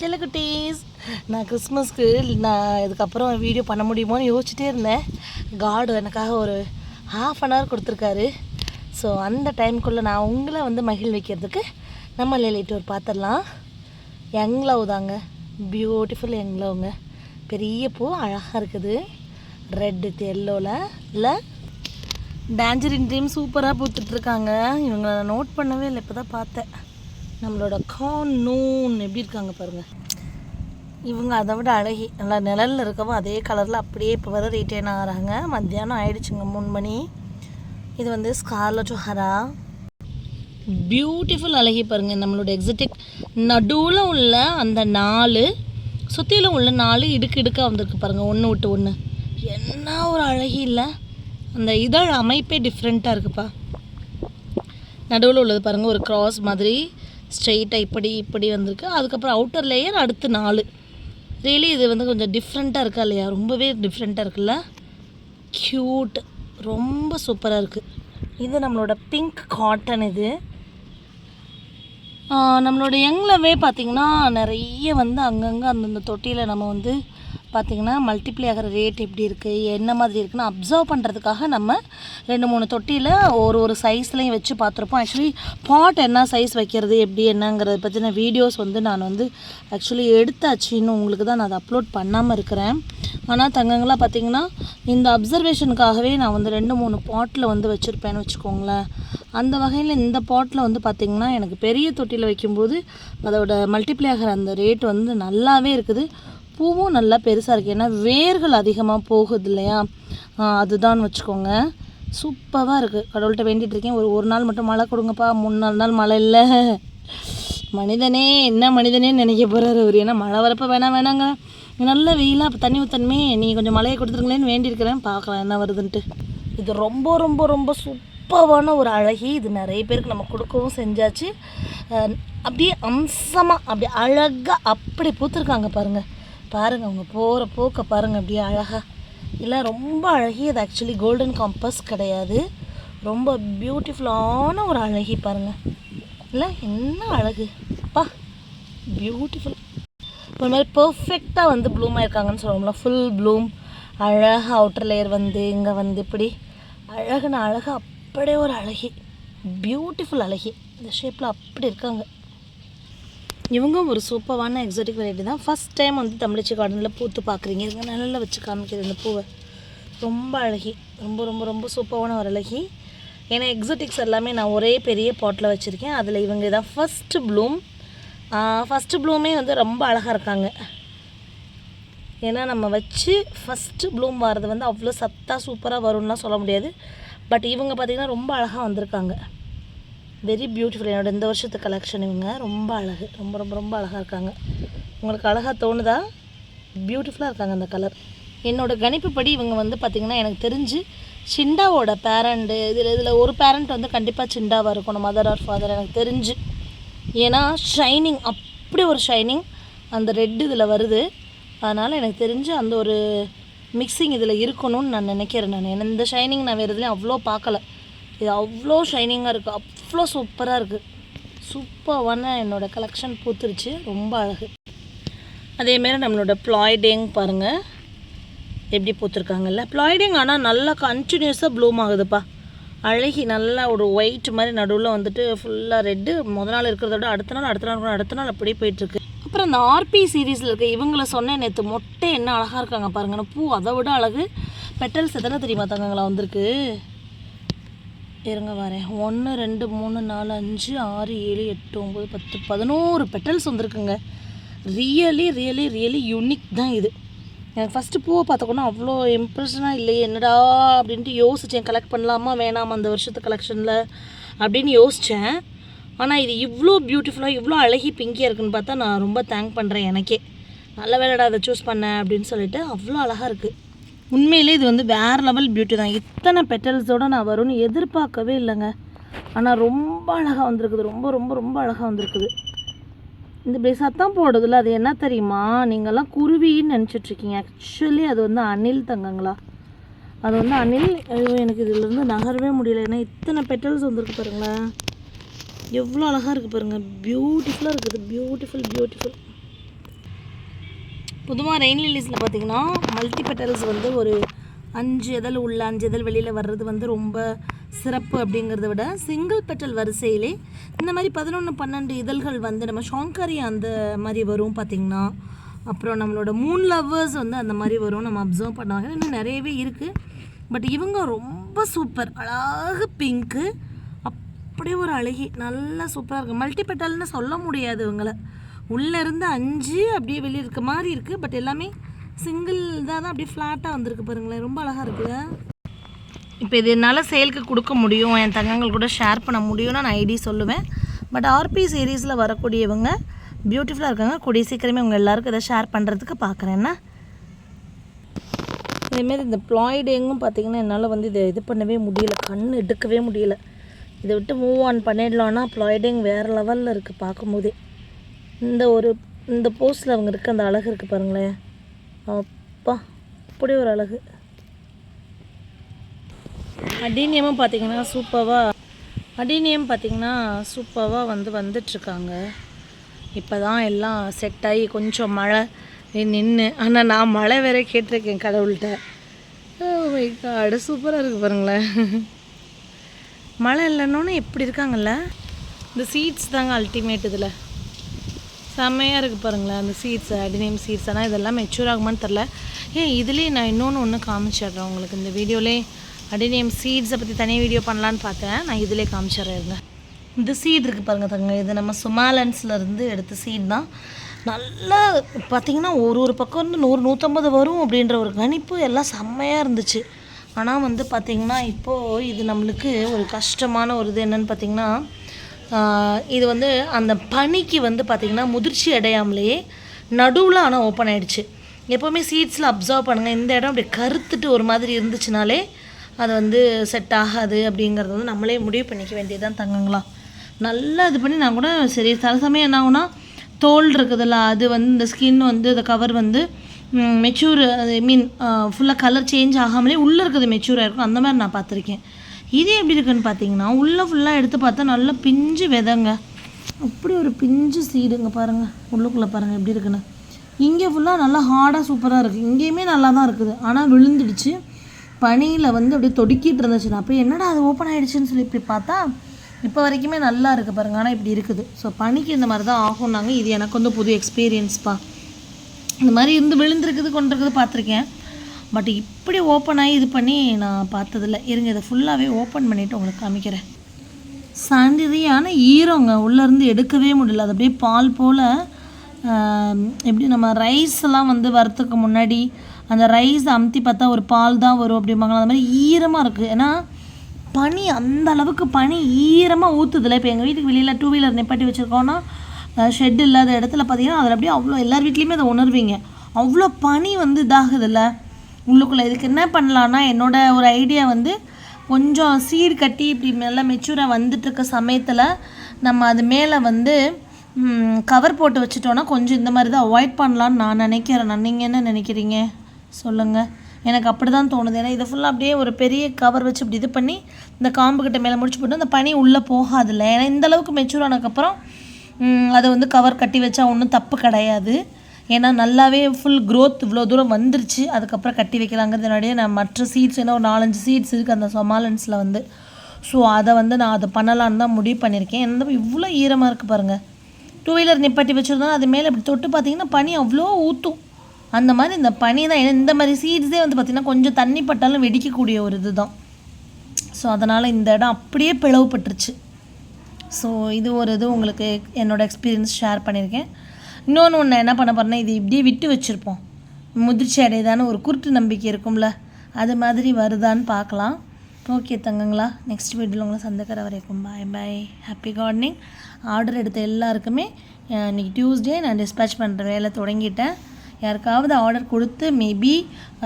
செல்லக்குட்டீஸ், நான் கிறிஸ்மஸ்க்கு இதுக்கப்புறம் வீடியோ பண்ண முடியுமோன்னு யோசிச்சுட்டே இருந்தேன். காடு எனக்காக ஒரு ½ கொடுத்துருக்காரு. ஸோ அந்த டைமுக்குள்ளே நான் உங்களை மகிழ் வைக்கிறதுக்கு நம்ம லில்லி டூர் பார்த்துடலாம். யங்லவ் தாங்க, பியூட்டிஃபுல் யங்லவ்ங்க. பெரிய பூ அழகாக இருக்குது, ரெட் வித் எல்லோவில். இல்லை டான்ஜரின் ட்ரீம் சூப்பராக பூத்துட்ருக்காங்க. இவங்க நான் நோட் பண்ணவே இல்லை, இப்போ தான் பார்த்தேன். நம்மளோட கார்னூன் எப்படி இருக்காங்க பாருங்கள். இவங்க அதை விட அழகி, நல்லா நிழலில் இருக்கவும் அதே கலரில் அப்படியே இப்போ வர ரீட்டைன் ஆகிறாங்க. மத்தியானம் ஆயிடுச்சுங்க, 3 மணி. இது ஸ்கார்லட் ஓஹரா, பியூட்டிஃபுல் அழகி பாருங்கள். நம்மளோட எக்ஸாட்டிக் நடுவில் உள்ள அந்த 4 சுற்றிலும் உள்ள 4 இடுக்காக வந்திருக்கு பாருங்கள், ஒன்று விட்டு ஒன்று. என்ன ஒரு அழகி இல்லை, அந்த இதழ் அமைப்பே டிஃப்ரெண்ட்டாக இருக்குப்பா. நடுவில் உள்ளது பாருங்கள், ஒரு க்ராஸ் மாதிரி ஸ்ட்ரெயிட்டாக இப்படி வந்திருக்கு. அதுக்கப்புறம் அவுட்டர் லேயர் அடுத்து 4. ரியலி இது கொஞ்சம் டிஃப்ரெண்ட்டாக இருக்கா இல்லையா, ரொம்பவே டிஃப்ரெண்ட்டாக இருக்குல்ல, க்யூட், ரொம்ப சூப்பராக இருக்குது. இது நம்மளோட பிங்க் காட்டன். இது நம்மளோட யங்லவே பார்த்திங்கன்னா நிறைய அங்கங்கே அந்தந்த தொட்டியில் நம்ம பார்த்திங்கன்னா மல்டிப்ளை ஆகிற ரேட் எப்படி இருக்குது, என்ன மாதிரி இருக்குன்னு அப்சர்வ் பண்ணுறதுக்காக நம்ம 2-3 தொட்டியில் ஒரு சைஸ்லையும் வச்சு பார்த்துருப்போம். ஆக்சுவலி பாட் என்ன சைஸ் வைக்கிறது எப்படி என்னங்கிறத பற்றின வீடியோஸ் நான் ஆக்சுவலி எடுத்தாச்சு. இன்னும் உங்களுக்கு தான் நான் அதை அப்லோட் பண்ணாமல் இருக்கிறேன். ஆனால் தங்கங்களாக பார்த்திங்கன்னா இந்த அப்சர்வேஷனுக்காகவே நான் 2-3 பாட்டில் வச்சுருப்பேன்னு வச்சுக்கோங்களேன். அந்த வகையில் இந்த பாட்டில் பார்த்திங்கன்னா எனக்கு பெரிய தொட்டியில் வைக்கும்போது அதோட மல்டிப்ளை ஆகிற அந்த ரேட் நல்லாவே இருக்குது. பூவும் நல்லா பெருசாக இருக்குது, ஏன்னா வேர்கள் அதிகமாக போகுது இல்லையா, அதுதான் வச்சுக்கோங்க. சூப்பராக இருக்குது. கடவுள்கிட்ட வேண்டிகிட்டு இருக்கேன், ஒரு நாள் மட்டும் மழை கொடுங்கப்பா. 3-4 நாள் மழை இல்லை. மனிதனே என்ன மனிதனே நினைக்க போகிறாரு அவர். ஏன்னா மழை வரப்போ வேணாங்க, நல்ல வெயிலாக இப்போ தண்ணி ஊற்றணுமே, நீங்கள் கொஞ்சம் மழையை கொடுத்துருங்களேன்னு வேண்டியிருக்கிறேன். பார்க்கலாம் என்ன வருதுன்ட்டு. இது ரொம்ப ரொம்ப ரொம்ப சூப்பரான ஒரு அழகி. இது நிறைய பேருக்கு நம்ம கொடுக்கவும் செஞ்சாச்சு. அப்படியே அம்சமாக அப்படியே அழகாக அப்படி பூத்துருக்காங்க பாருங்கள். அவங்க போகிற போக்க பாருங்கள், அப்படியே அழகாக இல்லை, ரொம்ப அழகி. அது ஆக்சுவலி கோல்டன் காம்பஸ் கிடையாது, ரொம்ப பியூட்டிஃபுல்லான ஒரு அழகி பாருங்கள். இல்லை என்ன அழகு அப்பா, பியூட்டிஃபுல். ஒரு மாதிரி பர்ஃபெக்டாக ப்ளூம் ஆயிருக்காங்கன்னு சொல்லுவோம்ல, ஃபுல் ப்ளூம். அழகாக அவுட்டர் லேயர் இங்கே இப்படி அழகுன்னு அழகாக அப்படியே ஒரு அழகி, பியூட்டிஃபுல் அழகி. இந்த ஷேப்பில் அப்படி இருக்காங்க. இவங்க ஒரு சூப்பரான எக்ஸாட்டிக் வெரைட்டி தான். ஃபஸ்ட் டைம் தமிழச்சி கார்டனில் பூத்து பார்க்குறீங்க. இதுங்க நல்லா வச்சு காமிக்கிறது இந்த பூவை. ரொம்ப அழகி, ரொம்ப ரொம்ப ரொம்ப சூப்பரான ஒரு அழகி. ஏன்னா எக்ஸாட்டிக்ஸ் எல்லாமே நான் ஒரே பெரிய பாட்டில் வச்சுருக்கேன். அதில் இவங்க தான் ஃபஸ்ட்டு ப்ளூம். ஃபஸ்ட்டு ப்ளூமே ரொம்ப அழகாக இருக்காங்க. ஏன்னா நம்ம வச்சு ஃபஸ்ட்டு ப்ளூம் வர்றது அவ்வளோ சத்தாக சூப்பராக வரும்லாம் சொல்ல முடியாது. பட் இவங்க பார்த்திங்கன்னா ரொம்ப அழகாக வந்திருக்காங்க. Very beautiful. என்னோடய இந்த வருஷத்து கலெக்ஷன். இவங்க ரொம்ப அழகு, ரொம்ப ரொம்ப ரொம்ப அழகாக இருக்காங்க. உங்களுக்கு அழகாக தோணுதா? பியூட்டிஃபுல்லாக இருக்காங்க அந்த கலர். என்னோடய கணிப்புப்படி இவங்க பார்த்திங்கன்னா எனக்கு தெரிஞ்சு சிண்டாவோட பேரண்ட்டு. இதில் ஒரு பேரண்ட் கண்டிப்பாக சிண்டாவாக இருக்கணும், மதர் ஆர் ஃபாதர் எனக்கு தெரிஞ்சு. ஏன்னா ஷைனிங், அப்படி ஒரு ஷைனிங் அந்த ரெட் இதில் வருது. அதனால் எனக்கு தெரிஞ்சு அந்த ஒரு மிக்சிங் இதில் இருக்கணும்னு நான் நினைக்கிறேன். ஏன்னா இந்த ஷைனிங் நான் வேறு இதுலேயும் அவ்வளோ பார்க்கல. இது அவ்வளோ ஷைனிங்காக இருக்குது, அவ்வளோ சூப்பராக இருக்குது. சூப்பரான என்னோடய கலெக்ஷன் பூத்துருச்சு, ரொம்ப அழகு. அதேமாரி நம்மளோட ப்ளாய்டேங் பாருங்கள் எப்படி பூத்துருக்காங்கல்ல. ப்ளாய்டேங் ஆனால் நல்லா கண்டினியூஸாக ப்ளூம் ஆகுதுப்பா. அழகி நல்லா ஒரு ஒயிட் மாதிரி நடுவில் ஃபுல்லாக ரெட்டு. நாள் இருக்கிறத விட அடுத்த நாள் அப்படியே போயிட்டுருக்கு. அப்புறம் அந்த ஆர்பி சீரீஸில் இருக்க இவங்கள சொன்னேன் நேற்று, மொட்டை என்ன அழகாக இருக்காங்க பாருங்கள். பூ அதை விட அழகு. பெட்டல்ஸ் எத்தனை தெரியுமா தங்கங்களா வந்திருக்கு? இருங்க வரேன். 1 2 3 4 5 6 7 8 9 10 11 பெட்டல்ஸ் வந்திருக்குங்க. ரியலி ரியலி ரியலி யூனிக் தான் இது. எனக்கு ஃபஸ்ட்டு பூவை பார்த்துக்கணும் அவ்வளோ இம்ப்ரெஷனாக இல்லையே, என்னடா அப்படின்ட்டு யோசித்தேன். கலெக்ட் பண்ணலாமா வேணாமா அந்த வருஷத்து கலெக்ஷனில் அப்படின்னு யோசித்தேன். ஆனால் இது இவ்வளோ பியூட்டிஃபுல்லாக இவ்வளோ அழகி பிங்கியாக இருக்குன்னு பார்த்தா நான் ரொம்ப தேங்க் பண்ணுறேன் எனக்கே. நல்ல வேலைடா அதை சூஸ் பண்ணேன் அப்படின்னு சொல்லிட்டு. அவ்வளோ அழகாக இருக்குது உண்மையிலே. இது வேறு லெவல் பியூட்டி தான். இத்தனை பெட்டல்ஸோடு நான் வரும்னு எதிர்பார்க்கவே இல்லைங்க. ஆனால் ரொம்ப அழகாக வந்திருக்குது, ரொம்ப ரொம்ப ரொம்ப அழகாக வந்திருக்குது. இந்த இப்படி சத்தம் போடுறதில்ல, அது என்ன தெரியுமா, நீங்கள்லாம் குருவின்னு நினச்சிட்ருக்கீங்க. ஆக்சுவலி அது அணில் தங்கங்களா. அது அணில். எனக்கு இதிலேருந்து நகரவே முடியல, ஏன்னா இத்தனை பெட்டல்ஸ் வந்திருக்கு பாருங்களேன். எவ்வளோ அழகாக இருக்குது பாருங்கள், பியூட்டிஃபுல்லாக இருக்குது, பியூட்டிஃபுல். பொதுவாக ரெயின் லில்லிஸில் பார்த்திங்கன்னா மல்டி பெட்டல்ஸ் வந்து ஒரு 5 இதழ் உள்ள 5 இதழ் வெளியில் வர்றது வந்து ரொம்ப சிறப்பு அப்படிங்கிறத விட சிங்கிள் பெட்டல் வரிசையிலே இந்த மாதிரி 11-12 இதழ்கள் வந்து நம்ம ஷாங்காரி அந்த மாதிரி வரும் பார்த்திங்கன்னா. அப்புறம் நம்மளோட மூன் லவ்வர்ஸ் வந்து அந்த மாதிரி வரும், நம்ம அப்சர்வ் பண்ணாங்க. இன்னும் நிறையவே இருக்குது. பட் இவங்க ரொம்ப சூப்பர், அழகு பிங்க்கு, அப்படியே ஒரு அழகி, நல்லா சூப்பராக இருக்குது. மல்டி பெட்டல்னு சொல்ல முடியாது இவங்களை, உள்ளேருந்து 5 அப்படியே வெளியே இருக்க மாதிரி இருக்குது. பட் எல்லாமே சிங்கிள் தான் அப்படியே ஃப்ளாட்டாக வந்திருக்கு பாருங்களேன், ரொம்ப அழகாக இருக்குல்ல. இப்போ இது என்னால் சேலுக்கு கொடுக்க முடியும், என் தங்கங்கள் கூட ஷேர் பண்ண முடியும்னா நான் ஐடி சொல்லுவேன். பட் ஆர்பி சீரீஸில் வரக்கூடியவங்க பியூட்டிஃபுல்லாக இருக்காங்க. கூடிய சீக்கிரமே உங்கள் எல்லாருக்கும் இதை ஷேர் பண்ணுறதுக்கு பார்க்குறேன்னா. இதேமாரி இந்த ப்ளாய்டேங்கும் பார்த்திங்கன்னா என்னால் வந்து இதை இது பண்ணவே முடியல, கண் எடுக்கவே முடியல. இதை விட்டு மூவ் ஆன் பண்ணிடலான்னா ப்ளாய்டேங் வேறு லெவலில் இருக்குது பார்க்கும்போதே. இந்த போஸ்டில் அவங்க இருக்க அந்த அழகு இருக்குது பாருங்களேன், அப்பா அப்படி ஒரு அழகு. அடீனியமும் பார்த்திங்கன்னா சூப்பராக வந்து வந்துட்டுருக்காங்க. இப்போ தான் எல்லாம் செட் ஆகி கொஞ்சம் மழை நின்று, ஆனால் நான் மழை வேற கேட்டிருக்கேன் கடவுள்கிட்ட. மை காடு சூப்பராக இருக்குது பாருங்களேன். மழை இல்லைன்னொன்னே எப்படி இருக்காங்கல்ல. இந்த சீட்ஸ் தாங்க அல்டிமேட், இதில் செம்மையாக இருக்குது பாருங்களேன் அந்த சீட்ஸ், அடினியம் சீட்ஸ். ஆனால் இதெல்லாம் மெச்சூர் ஆகுமான்னு தெரில. இதுலேயே நான் இன்னொன்று காமிச்சிடுறேன் உங்களுக்கு. இந்த வீடியோலே அடினியம் சீட்ஸை பற்றி தனியாக வீடியோ பண்ணலான்னு பார்த்தேன், நான் இதிலே காமிச்சிடுறேன். இந்த சீட் இருக்குது பாருங்கள் தங்க, இது நம்ம சுமாலன்ஸ்லேருந்து எடுத்த சீட் தான். நல்லா பார்த்திங்கன்னா ஒரு பக்கம் வந்து 100-150 வரும் அப்படின்ற ஒரு கணிப்பு, எல்லாம் செம்மையாக இருந்துச்சு. ஆனால் வந்து பார்த்திங்கன்னா இப்போது இது நம்மளுக்கு ஒரு கஷ்டமான ஒரு இது என்னென்னு பார்த்திங்கன்னா, இது வந்து அந்த பனிக்கு வந்து பார்த்திங்கன்னா முதிர்ச்சி அடையாமலேயே நடுவில் ஆனால் ஓப்பன் ஆகிடுச்சு. எப்போவுமே சீட்ஸில் அப்சர்வ் பண்ணுங்கள், இந்த இடம் அப்படி கருத்துட்டு ஒரு மாதிரி இருந்துச்சுனாலே அது வந்து செட் ஆகாது அப்படிங்கிறது வந்து நம்மளே முடிவு பண்ணிக்க வேண்டியதுதான் தங்கங்களா. நல்லா இது பண்ணி நான் கூட சரி சில சமயம் என்ன ஆகுனா தோல் இருக்குதுல்ல, அது வந்து இந்த ஸ்கின் வந்து இந்த கவர் வந்து மெச்சூர் ஃபுல்லாக கலர் சேஞ்ச் ஆகாமலே உள்ளே இருக்குது மெச்சூராக இருக்கும், அந்த மாதிரி நான் பார்த்துருக்கேன். இது எப்படி இருக்குதுன்னு பார்த்தீங்கன்னா உள்ளே ஃபுல்லாக எடுத்து பார்த்தா நல்லா பிஞ்சு விதைங்க, அப்படி ஒரு பிஞ்சு சீடுங்க பாருங்கள். உள்ளுக்குள்ளே பாருங்கள் எப்படி இருக்குன்னு. இங்கே ஃபுல்லாக நல்லா ஹார்டாக சூப்பராக இருக்குது, இங்கேயுமே நல்லா தான் இருக்குது. ஆனால் விழுந்துடுச்சு பனியில் வந்து அப்படியே தொடுக்கிட்டு இருந்துச்சு. அப்போ என்னடா அது ஓப்பன் ஆகிடுச்சின்னு சொல்லி இப்படி பார்த்தா இப்போ வரைக்குமே நல்லா இருக்குது பாருங்கள். ஆனால் இப்படி இருக்குது. ஸோ பனிக்கு இந்த மாதிரி தான் ஆகும்னாங்க. இது எனக்கு வந்து புது எக்ஸ்பீரியன்ஸ்ப்பா. இந்த மாதிரி இருந்து விழுந்துருக்குது கொண்டிருக்குது பார்த்துருக்கேன், பட் இப்படி ஓப்பன் ஆகி இது பண்ணி நான் பார்த்ததில்ல. இருங்க இதை ஃபுல்லாகவே ஓப்பன் பண்ணிவிட்டு உங்களுக்கு காமிக்கிறேன். சாண்டியான ஈரங்க, உள்ளேருந்து எடுக்கவே முடியல. அது அப்படியே பால் போல் எப்படி நம்ம ரைஸ்லாம் வந்து வரத்துக்கு முன்னாடி அந்த ரைஸ் அமுத்தி பார்த்தா ஒரு பால் தான் வரும் அப்படிம்பாங்களா, அந்த மாதிரி ஈரமாக இருக்குது. ஏன்னா பனி அந்த அளவுக்கு பனி ஈரமாக ஊற்றுதில்ல. இப்போ எங்கள் வீட்டுக்கு வெளியில் 2 வீலர் நிப்பாட்டி வச்சுருக்கோன்னா ஷெட் இல்லாத இடத்துல பார்த்திங்கன்னா அதில் அப்படியே அவ்வளோ எல்லார் வீட்லேயுமே அதை உணர்வீங்க, அவ்வளோ பனி வந்து இதாகுதில்ல உள்ளுக்குள்ளே. இதுக்கு என்ன பண்ணலான்னா என்னோடய ஒரு ஐடியா வந்து கொஞ்சம் சீடு கட்டி இப்படி நல்லா மெச்சூராக வந்துட்டுருக்க சமயத்தில் நம்ம அது மேலே வந்து கவர் போட்டு வச்சுட்டோன்னா கொஞ்சம் இந்த மாதிரி தான் அவாய்ட் பண்ணலான்னு நான் நினைக்கிறேன். நீங்கள் என்ன நினைக்கிறீங்க சொல்லுங்கள்? எனக்கு அப்படி தான் தோணுது. ஏன்னா இதை ஃபுல்லாக அப்படியே ஒரு பெரிய கவர் வச்சு இப்படி இது பண்ணி இந்த காம்புக்கிட்ட மேலே முடிச்சு போட்டு அந்த பனி உள்ளே போகாதில்ல. ஏன்னா இந்தளவுக்கு மெச்சூர் ஆனதுக்கப்புறம் அதை வந்து கவர் கட்டி வச்சா ஒன்றும் தப்பு கிடையாது. ஏன்னா நல்லாவே ஃபுல் க்ரோத் இவ்வளோ தூரம் வந்துருச்சு, அதுக்கப்புறம் கட்டி வைக்கலாங்கிறதுனாடியே நான் மற்ற சீட்ஸ் ஏன்னா ஒரு 4-5 சீட்ஸ் இருக்குது அந்த சொமாலன்ஸில் வந்து. ஸோ அதை வந்து நான் அதை பண்ணலான்னு தான் முடிவு பண்ணியிருக்கேன். எந்த இவ்வளோ ஈரமாக இருக்குது பாருங்கள். 2 வீலர் நிப்பாட்டி வச்சுருந்தோம், அது மேலே இப்படி தொட்டு பார்த்திங்கன்னா பனி அவ்வளோ ஊற்றும். அந்த மாதிரி இந்த பனி தான். ஏன்னா இந்த மாதிரி சீட்ஸே வந்து பார்த்திங்கன்னா கொஞ்சம் தண்ணி பட்டாலும் வெடிக்கக்கூடிய ஒரு இது தான். ஸோ அதனால் இந்த இடம் அப்படியே பிளவுபட்டுருச்சு. ஸோ இது ஒரு இது உங்களுக்கு என்னோடய எக்ஸ்பீரியன்ஸ் ஷேர் பண்ணியிருக்கேன். இன்னொன்று என்ன பண்ண போகிறேன்னா இது இப்படியே விட்டு வச்சுருப்போம், முதிர்ச்சி அடையதான ஒரு குருட்டு நம்பிக்கை இருக்கும்ல, அது மாதிரி வருதான்னு பார்க்கலாம். ஓகே தங்கங்களா, நெக்ஸ்ட் வீடியோவில் உங்களை சந்திக்கிற வரைக்கும் bye bye. Happy gardening. Order எடுத்த எல்லாருக்குமே இன்றைக்கி டியூஸ்டே நான் டிஸ்பேச் பண்ணுற வேலை தொடங்கிட்டேன். யாருக்காவது ஆர்டர் கொடுத்து மேபி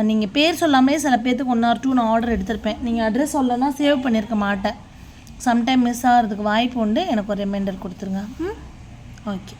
நீங்கள் பேர் சொல்லாமலே சில பேர்த்துக்கு 1 or 2 நான் ஆர்டர் எடுத்திருப்பேன். நீங்கள் அட்ரஸ் சொல்லனா சேவ் பண்ணியிருக்க மாட்டேன், சம்டைம் மிஸ் ஆகிறதுக்கு வாய்ப்பு உண்டு. எனக்கு ஒரு ரிமைண்டர் கொடுத்துருங்க. ஓகே.